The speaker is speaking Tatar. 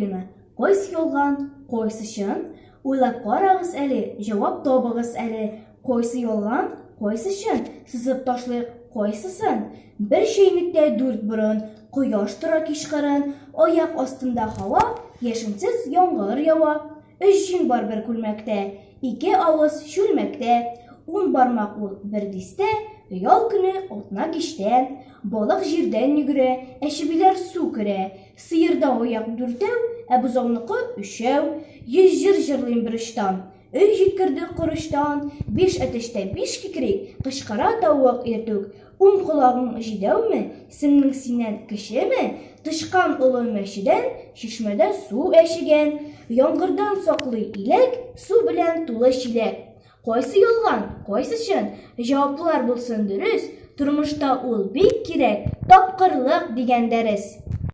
уйыны. Кайсы ялган, кайсы чын? Уйлап карагыз әле, җавап табыгыз әле. Кайсы ялган, кайсы чын? Сызып ташлыйк, кайсысын? Бер чәйнектә 4 борын, кояш тора кичкырын, аяк астында һава, яшенсез яңгыр ява. 3 җиң бар бер күлмәктә, 2 авыз чүлмәктә, 10 бармак ул бер дистә, ял көне атна кичтән. Балык җирдән йөгерә, чебиләр су керә, сыерда аяк 4-әү, бозауныкы 3-әү. 100 җыр җырлыйм бер очтан, өй җиткерде корыштан, 5 әтештә 5 кикрик, кычкыра тавык иртүк. 10 колагың җидәүме, сеңнең синнән кечеме? Тышкан олы мәчедән, чишмәдә су әчегән. Яңгырдан саклый иләк, су белән тулы чиләк. Кайсы ялган, кайсы чын? Җаваплар булсын дөрес, тормышта ул бик кирәк, тапкырлык дигән дәрес.